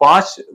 5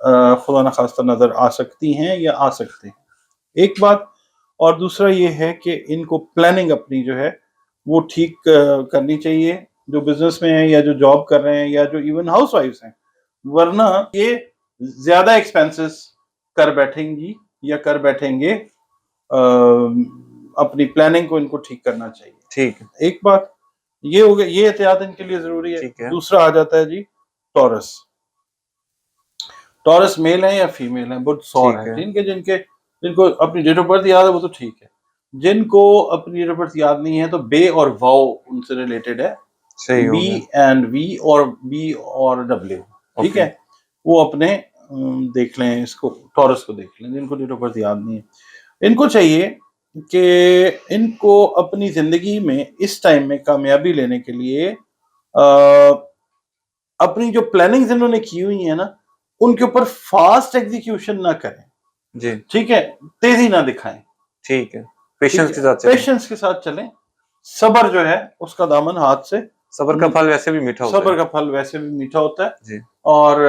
خدا نخواستہ نظر آ سکتی ہیں یا آ سکتے ہیں، ایک بات. اور دوسرا یہ ہے کہ ان کو پلاننگ اپنی جو ہے وہ ٹھیک کرنی چاہیے، جو بزنس میں ہیں یا جو جاب کر رہے ہیں یا جو ایون ہاؤس وائفز ہیں، ورنہ یہ زیادہ ایکسپینسز کر بیٹھیں گی یا کر بیٹھیں گے. اپنی پلاننگ کو ان کو ٹھیک کرنا چاہیے. ٹھیک ہے. ایک بات یہ ہو گیا، یہ احتیاط ان کے لیے ضروری ہے. ٹھیک ہے. دوسرا آ جاتا ہے جی ٹورس. ٹورس میل ہیں یا فیمیل ہیں، بہت سور ٹھیک ہیں ہے. جن کو اپنی ڈیٹ آف برتھ یاد ہے وہ تو ٹھیک ہے، جن کو اپنی ڈیٹ آف برتھ یاد نہیں ہے تو بے اور واؤ ان سے ریلیٹڈ ہے. صحیح ہو بی گیا. اینڈ وی اور بی اور ڈبلیو. ٹھیک ہے، وہ اپنے دیکھ لیں، اس کو ٹورس کو دیکھ لیں جن کو ڈیٹ آف برتھ یاد نہیں ہے. ان کو چاہیے کہ ان کو اپنی زندگی میں اس ٹائم میں کامیابی لینے کے لیے اپنی جو پلاننگز انہوں نے کی ہوئی ہیں نا ان کے اوپر فاسٹ ایگزیکیوشن نہ کریں. جی ٹھیک ہے، تیزی نہ دکھائیں. ٹھیک ہے، پیشنس کے ساتھ چلیں. پیشنس کے ساتھ چلیں. صبر جو ہے اس کا دامن ہاتھ سے، صبر کا پھل ویسے بھی میٹھا ہوتا ہے. صبر کا پھل ویسے بھی میٹھا ہوتا ہے. جی. اور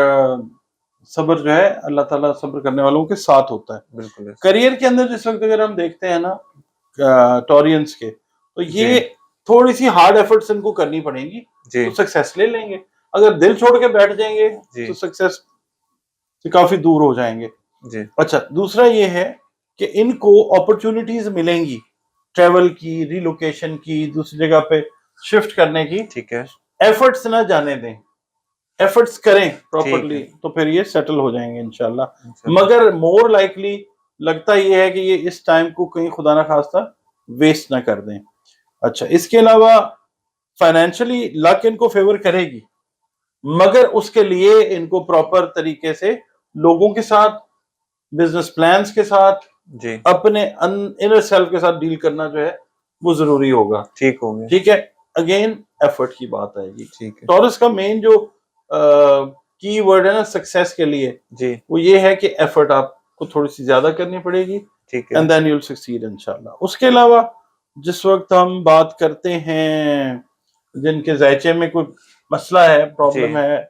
صبر جو ہے اللہ تعالیٰ صبر کرنے والوں کے ساتھ ہوتا ہے. بالکل. کریئر کے اندر جس وقت اگر ہم دیکھتے ہیں نا ٹورینس کے، تو یہ جی. تھوڑی سی ہارڈ ایفرٹس ان کو کرنی پڑیں گی جی. تو سکسیس لے لیں گے. اگر دل چھوڑ کے بیٹھ جائیں گے جی. تو سکسیس سے کافی دور ہو جائیں گے. جی. اچھا، دوسرا یہ ہے کہ ان کو اپرچونٹیز ملیں گی ٹریول کی، ریلوکیشن کی، دوسری جگہ پہ شفٹ کرنے کی. ٹھیک ہے. ایفرٹس نہ جانے دیں، ایفرٹس کریں پراپرلی تو پھر یہ سیٹل ہو جائیں گے انشاءاللہ. مگر مور لائکلی لگتا یہ ہے کہ یہ اس ٹائم کو کہیں خدا نہ خواستہ ویسٹ نہ کر دیں. اچھا، اس کے علاوہ فائنینشلی لک ان کو فیور کرے گی، مگر اس کے لیے ان کو پراپر طریقے سے لوگوں کے ساتھ، بزنس پلانز کے ساتھ، جی اپنے انر سیلف کے ساتھ ڈیل کرنا جو ہے وہ ضروری ہوگا. ٹھیک ہو گیا. ٹھیک ہے، اگین ایفرٹ کی بات آئے گی. ٹھیک ہے. ٹورس کا مین جو کی ورڈ ہے نا سکسیس کے لیے، جی. وہ یہ ہے کہ ایفرٹ آپ کو تھوڑی سی زیادہ کرنی پڑے گی. ٹھیک ہے. And then you will succeed انشاءاللہ. اس کے علاوہ جس وقت ہم بات کرتے ہیں جن کے ذائچے میں کوئی مسئلہ ہے، پرابلم ہے،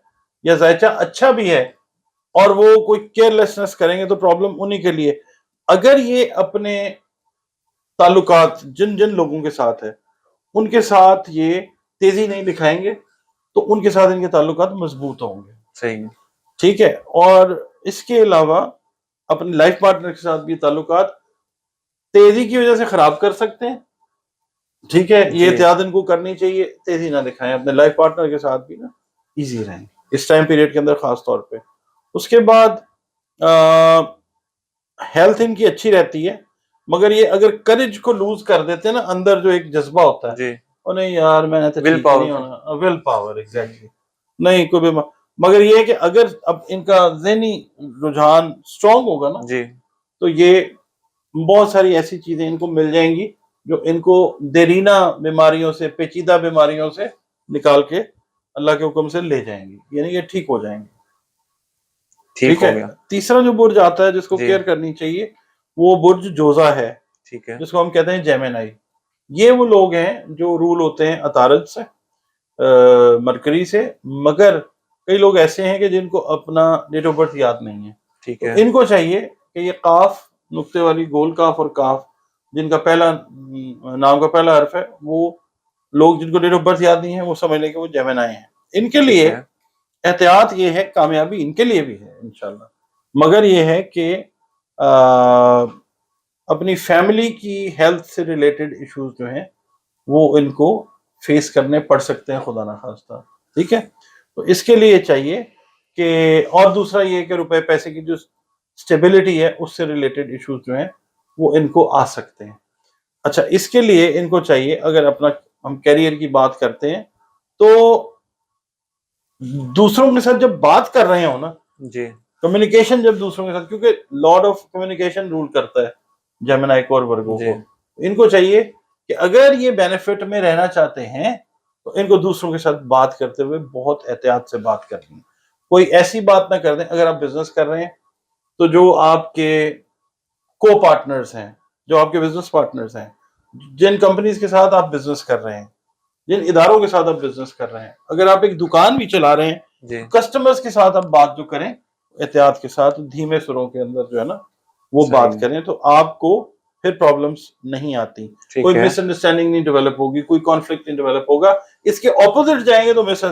یا ذائچہ اچھا بھی ہے اور وہ کوئی کیئر لیسنس کریں گے تو پرابلم انہی کے لیے. اگر یہ اپنے تعلقات جن لوگوں کے ساتھ ہے ان کے ساتھ یہ تیزی نہیں دکھائیں گے تو ان کے ساتھ ان کے تعلقات مضبوط ہوں گے. صحیح. ٹھیک ہے. اور اس کے علاوہ اپنے لائف پارٹنر کے ساتھ بھی تعلقات تیزی کی وجہ سے خراب کر سکتے ہیں. ٹھیک ہے، یہ احتیاط ان کو کرنی چاہیے، تیزی نہ دکھائیں. اپنے لائف پارٹنر کے ساتھ بھی نا ایزی رہیں اس ٹائم پیریڈ کے اندر خاص طور پہ. اس کے بعد ہیلتھ ان کی اچھی رہتی ہے، مگر یہ اگر کریج کو لوز کر دیتے ہیں نا، اندر جو ایک جذبہ ہوتا ہے، اور نہیں یار میں نے تو ٹھیک نہیں ہونا، ول پاور ایگزیکٹلی نہیں کوئی بھی. مگر یہ ہے کہ اگر اب ان کا ذہنی رجحان اسٹرانگ ہوگا نا جی تو یہ بہت ساری ایسی چیزیں ان کو مل جائیں گی جو ان کو دیرینہ بیماریوں سے، پیچیدہ بیماریوں سے نکال کے اللہ کے حکم سے لے جائیں گی، یعنی یہ ٹھیک ہو جائیں گے. ٹھیک ہے. تیسرا جو برج آتا ہے جس کو کیئر کرنی چاہیے وہ برج جوزا ہے. ٹھیک ہے. جس کو ہم کہتے ہیں جیمنائی. یہ وہ لوگ ہیں جو رول ہوتے ہیں عطارد سے، مرکری سے، مگر کئی لوگ ایسے ہیں کہ جن کو اپنا ڈیٹ آف برتھ یاد نہیں ہے. ٹھیک ہے. ان کو چاہیے کہ یہ قاف، نقطے والی گول کاف اور کاف جن کا پہلا نام کا پہلا حرف ہے، وہ لوگ جن کو ڈیٹ آف برتھ یاد نہیں ہے وہ سمجھ لیں کہ وہ جیمنائی ہیں. ان کے لیے احتیاط یہ ہے، کامیابی ان کے لیے بھی ہے انشاءاللہ، مگر یہ ہے کہ اپنی فیملی کی ہیلتھ سے ریلیٹڈ ایشوز جو ہیں وہ ان کو فیس کرنے پڑ سکتے ہیں خدا نہ خواستہ. ٹھیک ہے. تو اس کے لیے چاہیے کہ، اور دوسرا یہ کہ روپے پیسے کی جو سٹیبلٹی ہے اس سے ریلیٹڈ ایشوز جو ہیں وہ ان کو آ سکتے ہیں. اچھا، اس کے لیے ان کو چاہیے، اگر اپنا ہم کیریئر کی بات کرتے ہیں تو دوسروں کے ساتھ جب بات کر رہے ہو نا، جی کمیونیکیشن جب دوسروں کے ساتھ، کیونکہ لارڈ آف کمیونیکیشن رول کرتا ہے جیمنائی کو اور ورگو کو، ان کو چاہیے کہ اگر یہ بینیفٹ میں رہنا چاہتے ہیں تو ان کو دوسروں کے ساتھ بات کرتے ہوئے بہت احتیاط سے بات کرنی ہے. کوئی ایسی بات نہ کر دیں. اگر آپ بزنس کر رہے ہیں تو جو آپ کے کو پارٹنرز ہیں، جو آپ کے بزنس پارٹنرز ہیں، جن کمپنیز کے ساتھ آپ بزنس کر رہے ہیں، جن اداروں کے ساتھ آپ بزنس کر رہے ہیں، اگر آپ ایک دکان بھی چلا رہے ہیں، کسٹمرز کے ساتھ آپ بات جو کریں احتیاط کے ساتھ دھیمے سروں کے اندر جو ہے نا وہ صحیح بات ہے، کریں تو آپ کو پھر پرابلمس نہیں آتی، ٹھیک کوئی ہے، مس انڈرسٹینڈنگ نہیں ڈیولپ ہوگی، کوئی کانفلکٹ نہیں ڈیولپ ہوگا. اس کے اپوزٹ جائیں گے تو مس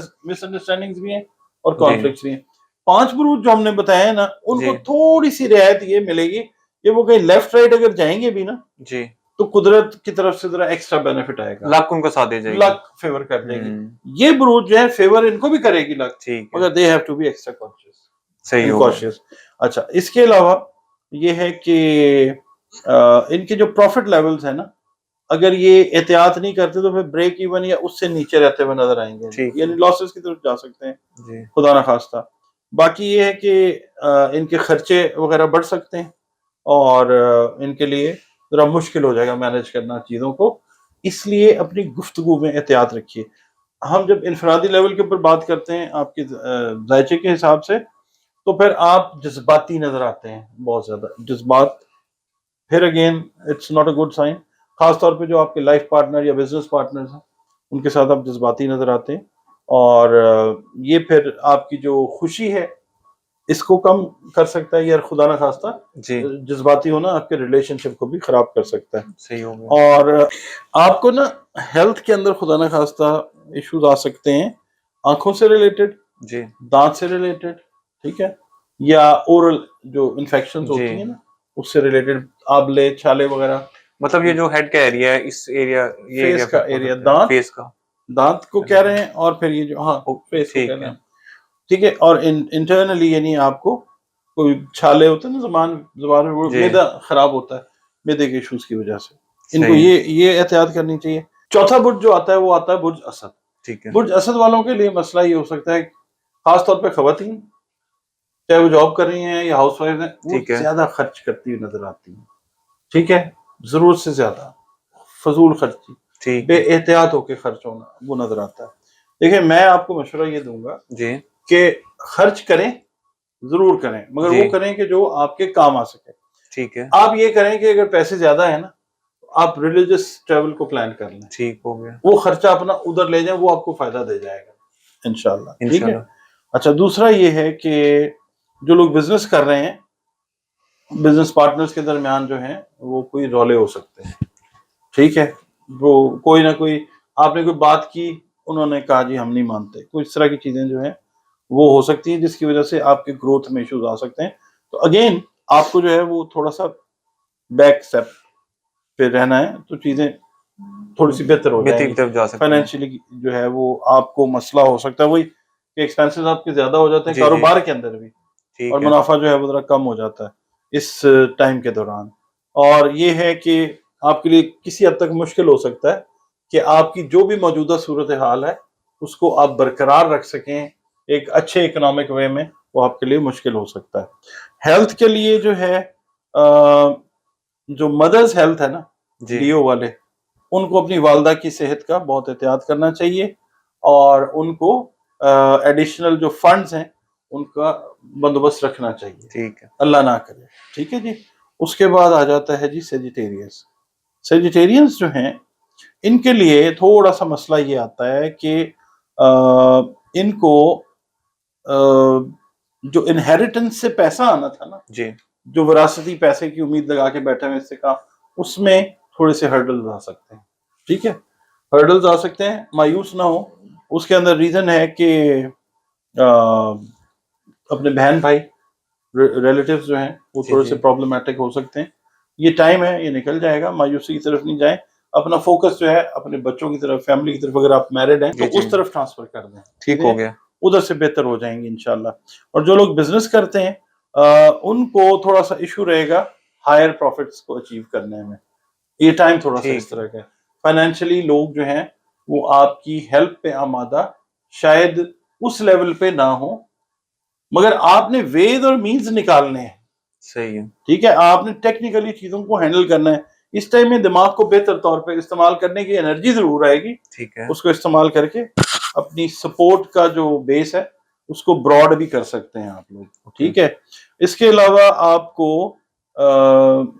انڈرسٹینڈنگز بھی ہیں اور جی کانفلکٹس بھی ہیں. 5 بروج جو ہم نے بتائے ہیں نا ان جی کو تھوڑی سی رعایت یہ ملے گی کہ وہ کہیں لیفٹ رائٹ اگر جائیں گے بھی نا جی، تو قدرت کی طرف سے ذرا ایکسٹرا بینیفٹ آئے گا، لک ان کا ساتھ دے جائے گی. لک فیور کر جائے گی. ہوں، یہ بروج جو ہے فیور ان کو بھی کرے گی لک، ٹھیک ہے، مگر they have to be extra conscious صحیح اینڈ ہو گیا. کاشیس. اچھا اس کے علاوہ یہ ہے کہ ان کے جو پروفٹ لیولز ہیں نا اگر یہ احتیاط نہیں کرتے تو پھر بریک ایون یا اس سے نیچے رہتے ہوئے نظر آئیں گے، ٹھیک ہے، یعنی لاسز کی طرف جا سکتے ہیں جی خدا نخواستہ. باقی یہ ہے کہ ان کے خرچے وغیرہ بڑھ سکتے ہیں اور ان کے لیے ذرا مشکل ہو جائے گا مینیج کرنا چیزوں کو، اس لیے اپنی گفتگو میں احتیاط رکھیے. ہم جب انفرادی لیول کے اوپر بات کرتے ہیں آپ کے ذائچے کے حساب سے تو پھر آپ جذباتی نظر آتے ہیں، بہت زیادہ جذبات پھر again it's not a good sign. خاص طور پہ جو آپ کے لائف پارٹنر یا بزنس پارٹنرز ہیں ان کے ساتھ آپ جذباتی نظر آتے ہیں اور یہ پھر آپ کی جو خوشی ہے اس کو کم کر سکتا ہے یا خدا نہ خواستہ جی، جذباتی ہونا آپ کے ریلیشن شپ کو بھی خراب کر سکتا ہے. صحیح ہو گیا. اور آپ کو نا ہیلتھ کے اندر خدا نہ خواستہ ایشوز آ سکتے ہیں آنکھوں سے ریلیٹڈ، جی دانت سے ریلیٹڈ، ٹھیک ہے، یا اورل جو انفیکشنز جی، ہوتی ہیں نا اس سے ریلیٹڈ، آبلے چھالے وغیرہ. مطلب یہ جو ہیڈ کا ایریا ہے اس ایریا یہ ایریا فیس کا افیکٹ ہو ایریا، سکتا ہے فیس کا. دانت کو کہہ رہے ہیں اور پھر یہ جو ہاں فیس کو کہہ ٹھیک رہے ہے، ہیں، ٹھیک ہے. اور انٹرنلی یعنی آپ کو کوئی چھالے ہوتے ہیں نا زبان میں وہ جی معدہ خراب ہوتا ہے معدے کے ایشوز کی وجہ سے، ان کو صحیح ہے، یہ احتیاط کرنی چاہیے. چوتھا برج جو آتا ہے وہ آتا ہے برج اسد. ٹھیک ہے، برج اسد والوں کے لیے مسئلہ یہ ہو سکتا ہے خاص طور پہ خواتین چاہے وہ جاب کر رہی ہیں یا ہاؤس وائف ہیں وہ ٹھیک ہے، زیادہ خرچ کرتی ہوئی نظر آتی ہیں، ٹھیک ہے، ضرورت سے زیادہ فضول خرچی، ٹھیک بے ہے، احتیاط ہو کے خرچ ہونا وہ نظر آتا ہے. دیکھیں میں آپ کو مشورہ یہ دوں گا جی کہ خرچ کریں ضرور کریں مگر جی وہ کریں کہ جو آپ کے کام آ سکے. ٹھیک ہے، آپ یہ کریں کہ اگر پیسے زیادہ ہیں نا تو آپ ریلیجس ٹریول کو پلان کر لیں، ٹھیک ہو گیا وہ خرچہ اپنا ادھر لے جائیں وہ آپ کو فائدہ دے جائے گا انشاءاللہ، ٹھیک ہے. انشاءاللہ. اچھا دوسرا یہ ہے کہ جو لوگ بزنس کر رہے ہیں بزنس پارٹنرز کے درمیان جو ہیں وہ کوئی رولے ہو سکتے ہیں، ٹھیک ہے، وہ کوئی نہ کوئی آپ نے کوئی بات کی انہوں نے کہا جی ہم نہیں مانتے، کوئی اس طرح کی چیزیں جو ہیں وہ ہو سکتی ہیں جس کی وجہ سے آپ کے گروتھ میں ایشوز آ سکتے ہیں. تو اگین آپ کو جو ہے وہ تھوڑا سا بیک اسٹیپ پہ رہنا ہے تو چیزیں تھوڑی سی بہتر ہو جائیں بہتری گی. کی طرف جا سکتے ہیں. فائنینشلی جو ہے وہ آپ کو مسئلہ ہو سکتا ہے وہی کہ ایکسپینسز آپ کے زیادہ ہو جاتے ہیں جی جی کاروبار کے اندر بھی اور ٹھیک ہے، منافع جو ہے وہ ذرا کم ہو جاتا ہے اس ٹائم کے دوران. اور یہ ہے کہ آپ کے لیے کسی حد تک مشکل ہو سکتا ہے کہ آپ کی جو بھی موجودہ صورتحال ہے اس کو آپ برقرار رکھ سکیں ایک اچھے اکنامک وے میں، وہ آپ کے لیے مشکل ہو سکتا ہے. ہیلتھ کے لیے جو ہے جو مدرز ہیلتھ ہے نا جی لیو والے ان کو اپنی والدہ کی صحت کا بہت احتیاط کرنا چاہیے اور ان کو ایڈیشنل جو فنڈز ہیں ان کا بندوبست رکھنا چاہیے، ٹھیک ہے، اللہ نہ کرے، ٹھیک ہے جی. اس کے بعد آ جاتا ہے جی سیجیٹیرینز. سیجیٹیرینز جو ہیں ان کے لیے تھوڑا سا مسئلہ یہ آتا ہے کہ ان کو جو انہیریٹنس سے پیسہ آنا تھا نا جی جو وراثتی پیسے کی امید لگا کے بیٹھے ہوئے سے کہا اس میں تھوڑے سے ہرڈلز آ سکتے ہیں، ٹھیک ہے، ہرڈلز آ سکتے ہیں، مایوس نہ ہو. اس کے اندر ریزن ہے کہ اپنے بہن بھائی ریلیٹیوز جو ہیں وہ جی تھوڑے جی سے پرابلمٹک ہو سکتے ہیں. یہ ٹائم ہے یہ نکل جائے گا، مایوسی کی طرف نہیں جائیں، اپنا فوکس جو ہے اپنے بچوں کی طرف فیملی کی طرف اگر آپ میرڈ ہیں تو جی جی اس طرف ٹرانسفر کر دیں، ٹھیک ہو گیا، ادھر سے بہتر ہو جائیں گے انشاءاللہ. اور جو لوگ بزنس کرتے ہیں ان کو تھوڑا سا ایشو رہے گا ہائر پروفٹس کو اچیو کرنے میں، یہ ٹائم تھوڑا سا اس ٹھیک ہے، طرح کا ہے. فائنینشلی لوگ جو ہیں وہ آپ کی ہیلپ پہ آمادہ شاید اس لیول پہ نہ ہوں مگر آپ نے وید اور مینز نکالنے ہیں، صحیح ہے، ٹھیک ہے، آپ نے ٹیکنیکلی چیزوں کو ہینڈل کرنا ہے. اس ٹائم میں دماغ کو بہتر طور پہ استعمال کرنے کی انرجی ضرور آئے گی، ٹھیک ہے، اس کو استعمال کر کے اپنی سپورٹ کا جو بیس ہے اس کو براڈ بھی کر سکتے ہیں آپ لوگ، اوکے، ٹھیک ہے. اس کے علاوہ آپ کو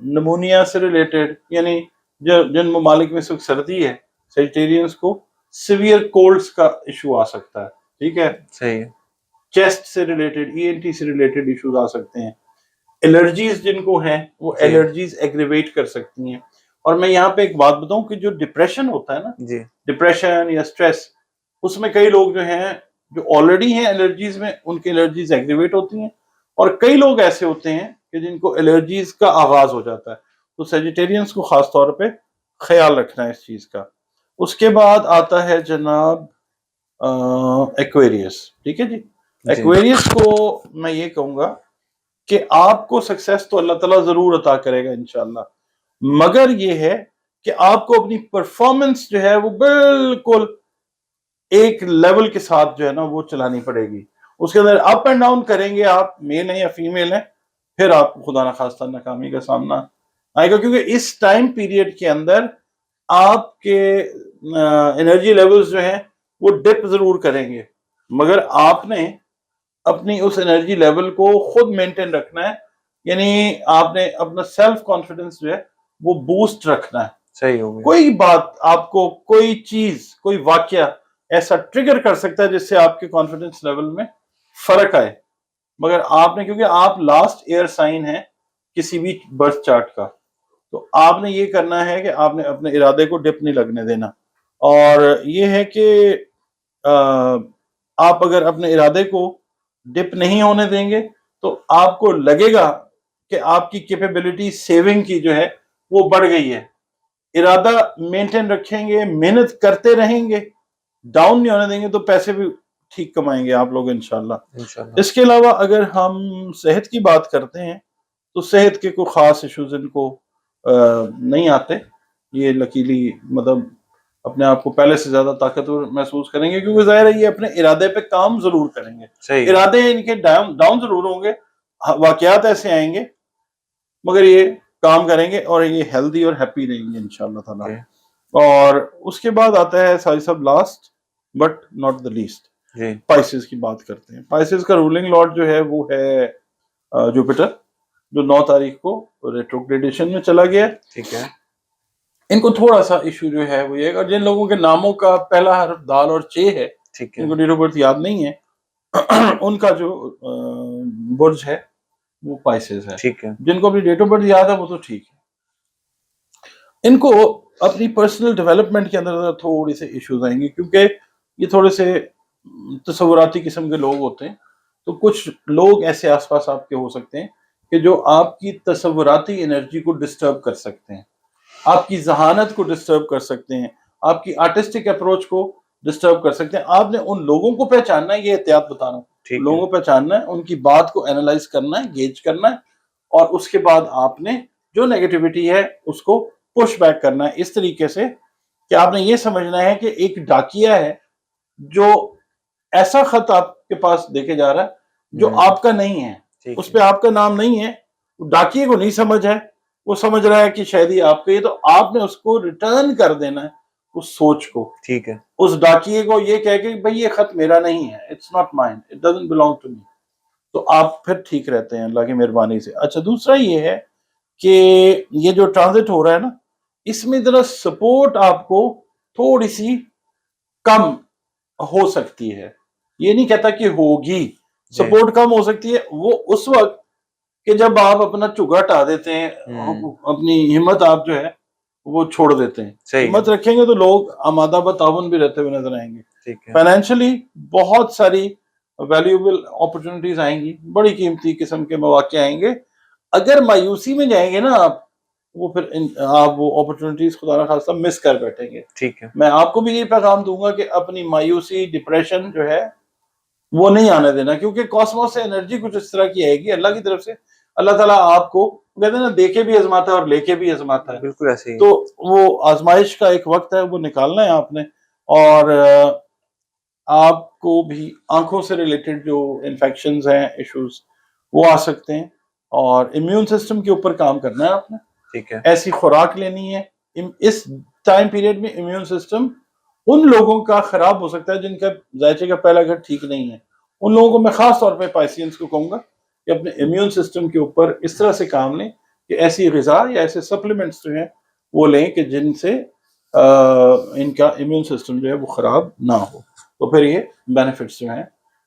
نمونیا سے ریلیٹڈ یعنی جن ممالک میں صرف سردی ہے سیجیٹیرینز کو سیویئر کولڈز کا ایشو آ سکتا ہے، ٹھیک ہے. صحیح ہے، چیسٹ سے ریلیٹڈ ENT سے ریلیٹڈ ایشوز آ سکتے ہیں. الرجیز جن کو ہیں وہ جی الرجیز ایگریویٹ کر سکتی ہیں. اور میں یہاں پہ ایک بات بتاؤں کہ جو ڈپریشن ہوتا ہے نا, جی ڈپریشن یا اسٹریس, اس میں کئی لوگ جو ہیں جو آلریڈی ہیں الرجیز میں, ان کی الرجیز ایگریویٹ ہوتی ہیں, اور کئی لوگ ایسے ہوتے ہیں کہ جن کو الرجیز کا آغاز ہو جاتا ہے. تو سیجیٹیرینز کو خاص طور پہ خیال رکھنا ہے اس چیز کا. اس کے بعد آتا ہے جناب ایکویریس. ٹھیک ہے جی, جی ایکویریس کو میں یہ کہوں گا کہ آپ کو سکسیس تو اللہ تعالیٰ ضرور عطا کرے گا انشاءاللہ, مگر یہ ہے کہ آپ کو اپنی پرفارمنس جو ہے وہ بالکل ایک لیول کے ساتھ جو ہے نا وہ چلانی پڑے گی. اس کے اندر اپ اینڈ ڈاؤن کریں گے آپ, میل ہیں یا فیمیل ہیں, پھر آپ کو خدا نخواستہ ناکامی کا سامنا آئے گا. کیونکہ اس ٹائم پیریڈ کے اندر آپ کے انرجی لیولز جو ہیں وہ ڈپ ضرور کریں گے, مگر آپ نے اپنی اس انرجی لیول کو خود مینٹین رکھنا ہے. یعنی آپ نے اپنا سیلف کانفیڈنس جو ہے وہ بوسٹ رکھنا ہے. صحیح ہو گیا. کوئی بات آپ کو, کوئی چیز, کوئی واقعہ ایسا ٹریگر کر سکتا ہے جس سے آپ کے کانفیڈنس لیول میں فرق آئے, مگر آپ نے, کیونکہ آپ لاسٹ ایئر سائن ہیں کسی بھی برتھ چارٹ کا, تو آپ نے یہ کرنا ہے کہ آپ نے اپنے ارادے کو ڈپ نہیں لگنے دینا. اور یہ ہے کہ آپ اگر اپنے ارادے کو ڈپ نہیں ہونے دیں گے تو آپ کو لگے گا کہ آپ کی کیپیبلٹی سیونگ کی جو ہے وہ بڑھ گئی ہے. ارادہ مینٹین رکھیں گے, محنت کرتے رہیں گے, ڈاؤن نہیں ہونے دیں گے, تو پیسے بھی ٹھیک کمائیں گے آپ لوگ انشاءاللہ. اس کے علاوہ اگر ہم صحت کی بات کرتے ہیں تو صحت کے کوئی خاص ایشوز ان کو نہیں آتے. یہ لکیلی مطلب اپنے آپ کو پہلے سے زیادہ طاقتور محسوس کریں گے, کیونکہ ظاہر ہے یہ اپنے ارادے پہ کام ضرور کریں گے. صحیح. ارادے ان کے ڈاؤن ضرور ہوں گے, واقعات ایسے آئیں گے, مگر یہ کام کریں گے اور یہ ہیلدی اور ہیپی رہیں گے انشاءاللہ تعالی. اور اس کے بعد آتا ہے ساجد صاحب last but not the least, Pisces کی بات کرتے ہیں. پائسز کا رولنگ لارڈ جو ہے وہ ہے جوپیٹر, جو 9 تاریخ کو ریٹروگریڈیشن میں چلا گیا. ٹھیک ہے. ان کو تھوڑا سا ایشو جو ہے وہ یہ, اور جن لوگوں کے ناموں کا پہلا حرف دال اور چے ہے, ٹھیک ہے. ان کو ڈیٹ آف برتھ یاد نہیں ہے, ان کا جو برج ہے وہ پائسز ہے. ٹھیک ہے. جن کو اپنی ڈیٹ آف برتھ یاد ہے وہ تو ٹھیک ہے. ان کو اپنی پرسنل ڈیولپمنٹ کے اندر تھوڑی سے ایشوز آئیں گے, کیونکہ یہ تھوڑے سے تصوراتی قسم کے لوگ ہوتے ہیں. تو کچھ لوگ ایسے آس پاس آپ کے ہو سکتے ہیں کہ جو آپ کی تصوراتی انرجی کو ڈسٹرب کر سکتے ہیں, آپ کی ذہانت کو ڈسٹرب کر سکتے ہیں, آپ کی آرٹسٹک اپروچ کو ڈسٹرب کر سکتے ہیں. آپ نے ان لوگوں کو پہچاننا ہے, یہ احتیاط بتا رہا ہوں, لوگوں کو پہچاننا ہے, ان کی بات کو اینالائز کرنا ہے, گیج کرنا ہے, اور اس کے بعد آپ نے جو نیگیٹیوٹی ہے اس کو پش بیک کرنا ہے اس طریقے سے کہ آپ نے یہ سمجھنا ہے کہ ایک ڈاکیا ہے جو ایسا خط آپ کے پاس دے کے جا رہا ہے جو آپ کا نہیں ہے, اس پہ آپ کا نام نہیں ہے. ڈاکیے کو نہیں سمجھ ہے, وہ سمجھ رہا ہے کہ شاید ہی آپ کا, یہ تو آپ نے اس کو ریٹرن کر دینا ہے اس سوچ کو. ٹھیک ہے. اس ڈاکیے کو یہ کہہ کہ بھئی یہ خط میرا نہیں ہے, it's not mine, it doesn't belong to me, تو آپ پھر ٹھیک رہتے ہیں اللہ کی مہربانی سے. اچھا, دوسرا یہ ہے کہ یہ جو ٹرانزٹ ہو رہا ہے نا, اس میں ذرا سپورٹ آپ کو تھوڑی سی کم ہو سکتی ہے. یہ نہیں کہتا کہ ہوگی, سپورٹ کم ہو سکتی ہے وہ اس وقت کہ جب آپ اپنا چگا ہٹا دیتے ہیں, اپنی ہمت آپ جو ہے وہ چھوڑ دیتے ہیں. ہمت رکھیں گے تو لوگ آمادہ بتعاون بھی رہتے ہوئے نظر آئیں گے. فائنینشلی بہت ساری ویلیوبل اپرچونٹیز آئیں گی, بڑی قیمتی قسم کے مواقع آئیں گے. اگر مایوسی میں جائیں گے نا آپ, وہ پھر آپ وہ اپرچونٹیز خدا نہ خواستہ مس کر بیٹھیں گے. ٹھیک ہے, میں آپ کو بھی یہ پیغام دوں گا کہ اپنی مایوسی, ڈپریشن جو ہے وہ نہیں آنے دینا, کیونکہ کاسموس سے انرجی کچھ اس طرح کی آئے گی اللہ کی طرف سے. اللہ تعالیٰ آپ کو کہتے ہیں نا دے کے بھی آزماتا ہے اور لے کے بھی آزماتا ہے. بالکل ایسے ہی. تو وہ آزمائش کا ایک وقت ہے, وہ نکالنا ہے آپ نے. اور آپ کو بھی آنکھوں سے ریلیٹڈ جو انفیکشنز ہیں, ایشوز, وہ آ سکتے ہیں, اور امیون سسٹم کے اوپر کام کرنا ہے آپ نے. ٹھیک ہے, ایسی خوراک لینی ہے. اس ٹائم پیریڈ میں امیون سسٹم ان لوگوں کا خراب ہو سکتا ہے جن کا ذائچے کا پہلا گھر ٹھیک نہیں ہے. ان لوگوں کو میں خاص طور پہ پائسینس کو کہوں گا کہ اپنے امیون سسٹم کے اوپر اس طرح سے کام لیں کہ ایسی غذا یا ایسے سپلیمنٹس جو ہیں وہ لیں کہ جن سے ان کا امیون سسٹم جو ہے وہ خراب نہ ہو. تو پھر یہ بینیفٹس جو ہیں